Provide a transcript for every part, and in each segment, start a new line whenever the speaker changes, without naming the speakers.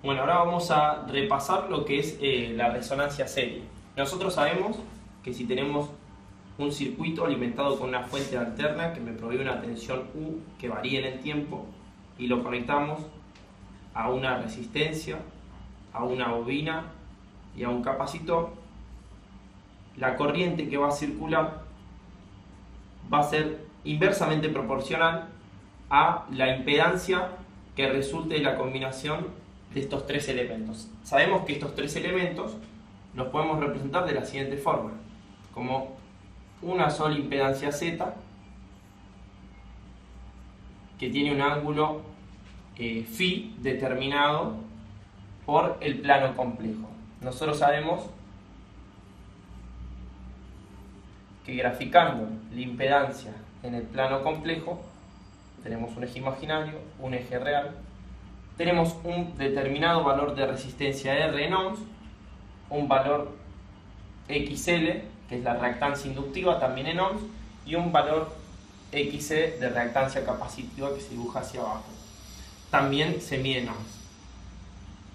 Bueno, ahora vamos a repasar lo que es la resonancia serie. Nosotros sabemos que si tenemos un circuito alimentado con una fuente alterna que me provee una tensión U que varía en el tiempo y lo conectamos a una resistencia, a una bobina y a un capacitor, la corriente que va a circular va a ser inversamente proporcional a la impedancia que resulte de la combinación de estos tres elementos. Sabemos que estos tres elementos los podemos representar de la siguiente forma, como una sola impedancia Z que tiene un ángulo φ determinado por el plano complejo. Nosotros sabemos que graficando la impedancia en el plano complejo tenemos un eje imaginario, un eje real, tenemos un determinado valor de resistencia R en ohms, un valor XL, que es la reactancia inductiva también en ohms, y un valor XC de reactancia capacitiva que se dibuja hacia abajo. También se mide en ohms.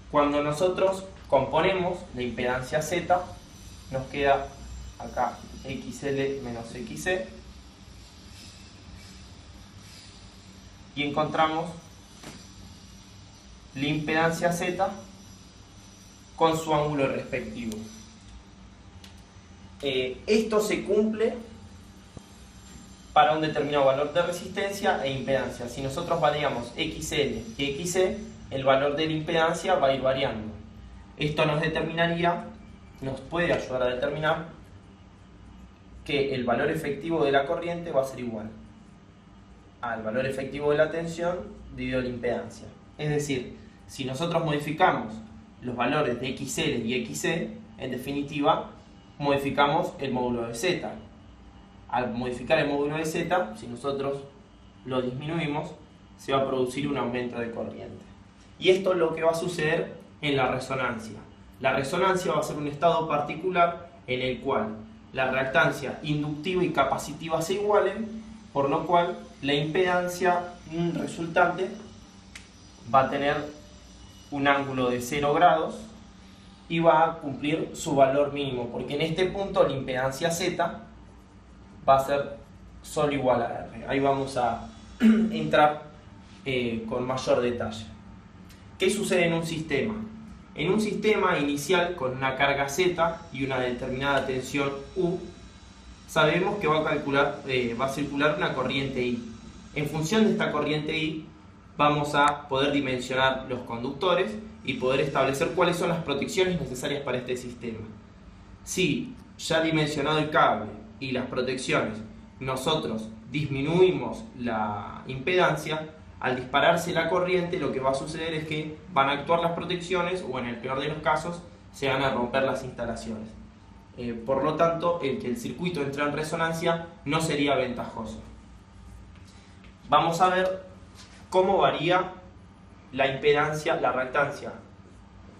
Cuando nosotros componemos la impedancia Z, nos queda acá XL menos XC, y encontramos la impedancia Z con su ángulo respectivo. Esto se cumple para un determinado valor de resistencia e impedancia. Si nosotros variamos XL y XC, el valor de la impedancia va a ir variando. Esto nos puede ayudar a determinar que el valor efectivo de la corriente va a ser igual al valor efectivo de la tensión dividido la impedancia. Es decir, si nosotros modificamos los valores de XL y XC, en definitiva, modificamos el módulo de Z. Al modificar el módulo de Z, si nosotros lo disminuimos, se va a producir un aumento de corriente. Y esto es lo que va a suceder en la resonancia. La resonancia va a ser un estado particular en el cual la reactancia inductiva y capacitiva se igualen, por lo cual la impedancia resultante va a tener un ángulo de 0 grados y va a cumplir su valor mínimo, porque en este punto la impedancia Z va a ser solo igual a R. Ahí vamos a entrar con mayor detalle. ¿Qué sucede en un sistema? En un sistema inicial con una carga Z y una determinada tensión U, sabemos que va a circular una corriente I. En función de esta corriente I, vamos a poder dimensionar los conductores y poder establecer cuáles son las protecciones necesarias para este sistema. Si ya dimensionado el cable y las protecciones, nosotros disminuimos la impedancia, al dispararse la corriente lo que va a suceder es que van a actuar las protecciones o en el peor de los casos se van a romper las instalaciones. Por lo tanto, el que el circuito entre en resonancia no sería ventajoso. Vamos a ver cómo varía la impedancia, la reactancia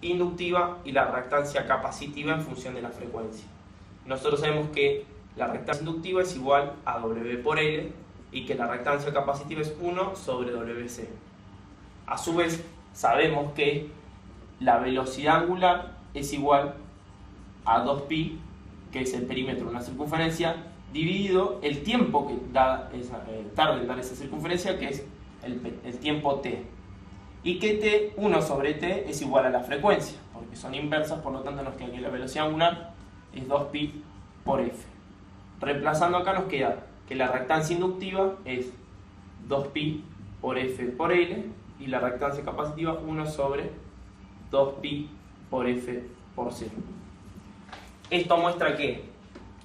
inductiva y la reactancia capacitiva en función de la frecuencia. Nosotros sabemos que la reactancia inductiva es igual a W por L y que la reactancia capacitiva es 1 sobre WC. A su vez, sabemos que la velocidad angular es igual a 2pi, que es el perímetro de una circunferencia, dividido el tiempo que tarda en dar esa circunferencia, que es el tiempo t. Y que t, 1 sobre t, es igual a la frecuencia, porque son inversas, por lo tanto nos queda que la velocidad angular es 2pi por f. Reemplazando acá nos queda que la reactancia inductiva es 2pi por f por L y la reactancia capacitiva 1 sobre 2pi por f por C. Esto muestra que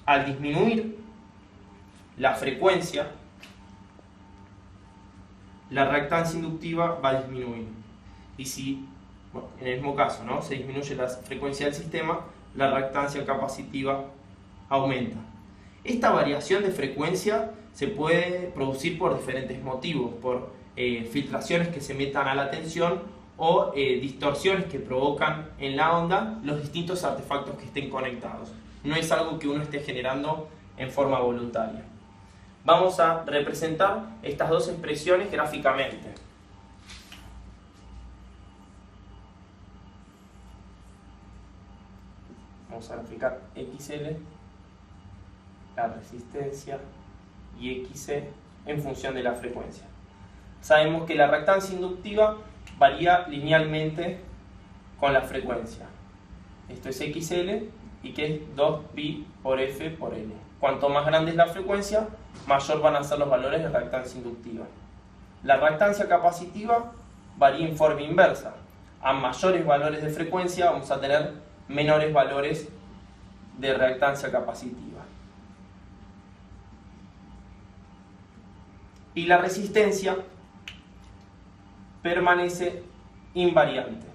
al disminuir la frecuencia, la reactancia inductiva va a disminuir. Y si, en el mismo caso, ¿no?, se disminuye la frecuencia del sistema, la reactancia capacitiva aumenta. Esta variación de frecuencia se puede producir por diferentes motivos, por filtraciones que se metan a la tensión o distorsiones que provocan en la onda los distintos artefactos que estén conectados. No es algo que uno esté generando en forma voluntaria. Vamos a representar estas dos expresiones gráficamente. vamos a graficar XL, la resistencia, y XC en función de la frecuencia. Sabemos que la reactancia inductiva varía linealmente con la frecuencia. Esto es XL y que es 2pi por F por L. Cuanto más grande es la frecuencia, mayor van a ser los valores de reactancia inductiva. La reactancia capacitiva varía en forma inversa. A mayores valores de frecuencia vamos a tener menores valores de reactancia capacitiva. Y la resistencia permanece invariante.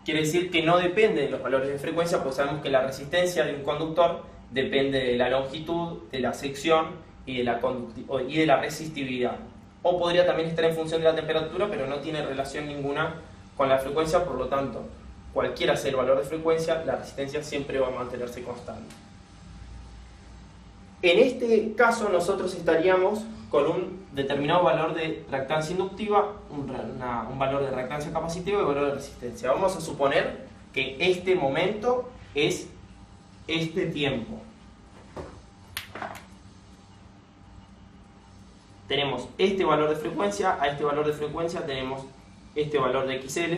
Quiere decir que no depende de los valores de frecuencia, porque sabemos que la resistencia de un conductor depende de la longitud, de la sección y de la resistividad. O podría también estar en función de la temperatura, pero no tiene relación ninguna con la frecuencia, por lo tanto, cualquiera sea el valor de frecuencia, la resistencia siempre va a mantenerse constante. En este caso nosotros estaríamos con un determinado valor de reactancia inductiva, un valor de reactancia capacitiva y un valor de resistencia. Vamos a suponer que este momento es este tiempo. Tenemos este valor de frecuencia, a este valor de frecuencia tenemos este valor de XL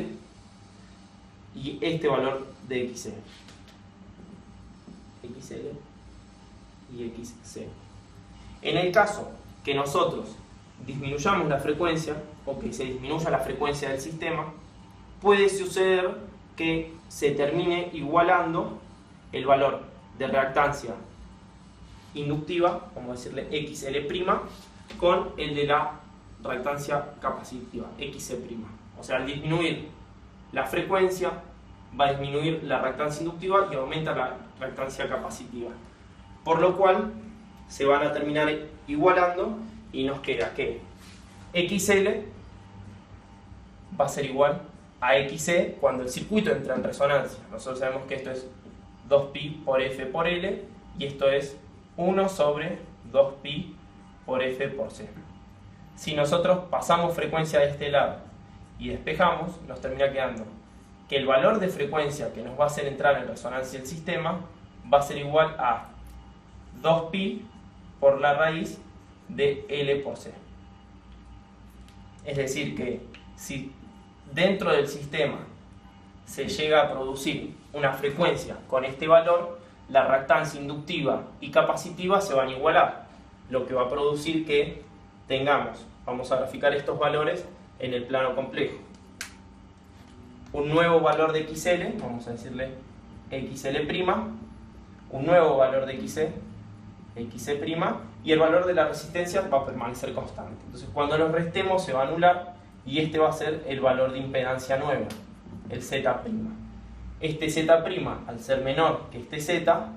y este valor de XC. XL y XC. En el caso que nosotros disminuyamos la frecuencia o que se disminuya la frecuencia del sistema, puede suceder que se termine igualando el valor de reactancia inductiva, vamos a decirle XL', con el de la reactancia capacitiva, XC'. O sea, al disminuir la frecuencia va a disminuir la reactancia inductiva y aumenta la reactancia capacitiva. Por lo cual se van a terminar igualando y nos queda que XL va a ser igual a XC cuando el circuito entra en resonancia. Nosotros sabemos que esto es 2pi por F por L y esto es 1 sobre 2pi por F por C. Si nosotros pasamos frecuencia de este lado y despejamos, nos termina quedando que el valor de frecuencia que nos va a hacer entrar en resonancia el sistema va a ser igual a 2pi por la raíz de L por C. Es decir que si dentro del sistema se llega a producir una frecuencia con este valor, la reactancia inductiva y capacitiva se van a igualar, lo que va a producir que tengamos, vamos a graficar estos valores en el plano complejo, un nuevo valor de XL, vamos a decirle XL', un nuevo valor de XC, XC', y el valor de la resistencia va a permanecer constante. Entonces cuando los restemos se va a anular y este va a ser el valor de impedancia nueva, el Z'. Este Z', al ser menor que este Z,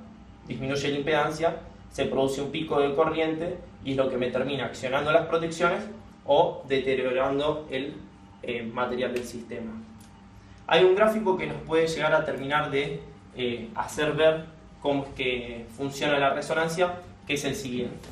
disminuye la impedancia, se produce un pico de corriente y es lo que me termina accionando las protecciones o deteriorando el material del sistema. Hay un gráfico que nos puede llegar a terminar de hacer ver cómo es que funciona la resonancia, que es el siguiente.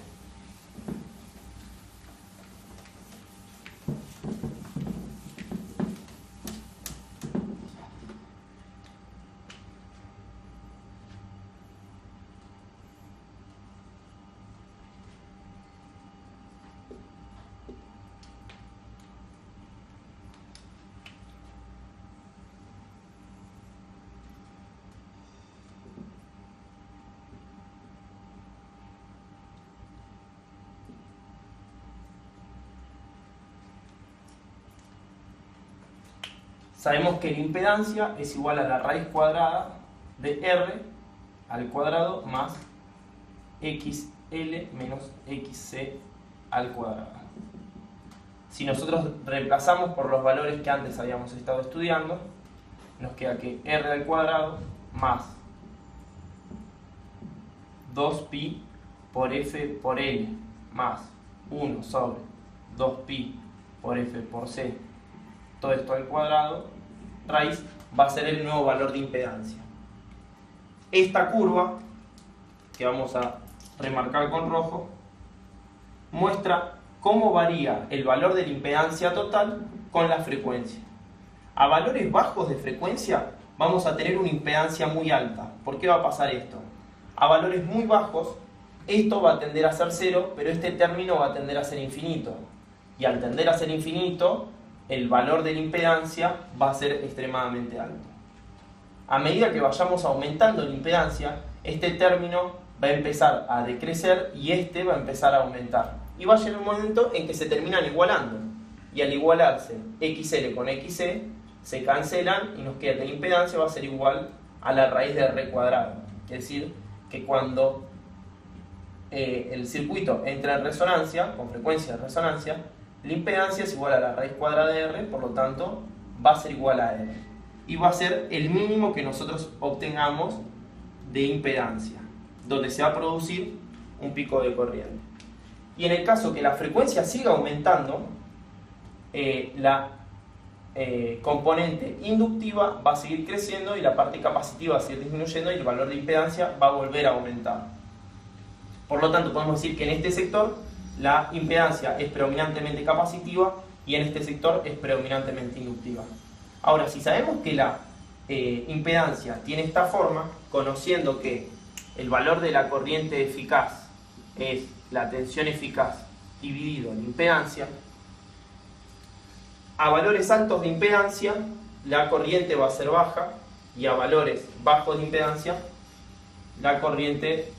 Sabemos que la impedancia es igual a la raíz cuadrada de R al cuadrado más XL menos XC al cuadrado. Si nosotros reemplazamos por los valores que antes habíamos estado estudiando, nos queda que R al cuadrado más 2pi por F por L más 1 sobre 2pi por F por C, todo esto al cuadrado, raíz, va a ser el nuevo valor de impedancia. Esta curva, que vamos a remarcar con rojo, muestra cómo varía el valor de la impedancia total con la frecuencia. A valores bajos de frecuencia, vamos a tener una impedancia muy alta. ¿Por qué va a pasar esto? A valores muy bajos, esto va a tender a ser cero, pero este término va a tender a ser infinito. Y al tender a ser infinito, el valor de la impedancia va a ser extremadamente alto. A medida que vayamos aumentando la impedancia, este término va a empezar a decrecer y este va a empezar a aumentar. Y va a llegar un momento en que se terminan igualando. Y al igualarse XL con XC, se cancelan y nos queda que la impedancia va a ser igual a la raíz de R cuadrado. Es decir, que cuando el circuito entra en resonancia, con frecuencia de resonancia, la impedancia es igual a la raíz cuadrada de R, por lo tanto va a ser igual a R. Y va a ser el mínimo que nosotros obtengamos de impedancia, donde se va a producir un pico de corriente. Y en el caso que la frecuencia siga aumentando, la componente inductiva va a seguir creciendo y la parte capacitiva va a seguir disminuyendo y el valor de impedancia va a volver a aumentar. Por lo tanto, podemos decir que en este sector la impedancia es predominantemente capacitiva y en este sector es predominantemente inductiva. Ahora, si sabemos que la impedancia tiene esta forma, conociendo que el valor de la corriente eficaz es la tensión eficaz dividido la impedancia, a valores altos de impedancia la corriente va a ser baja y a valores bajos de impedancia la corriente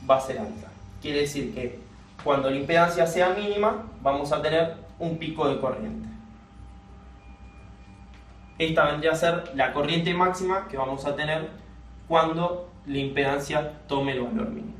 va a ser alta. Quiere decir que cuando la impedancia sea mínima vamos a tener un pico de corriente. Esta vendría a ser la corriente máxima que vamos a tener cuando la impedancia tome el valor mínimo.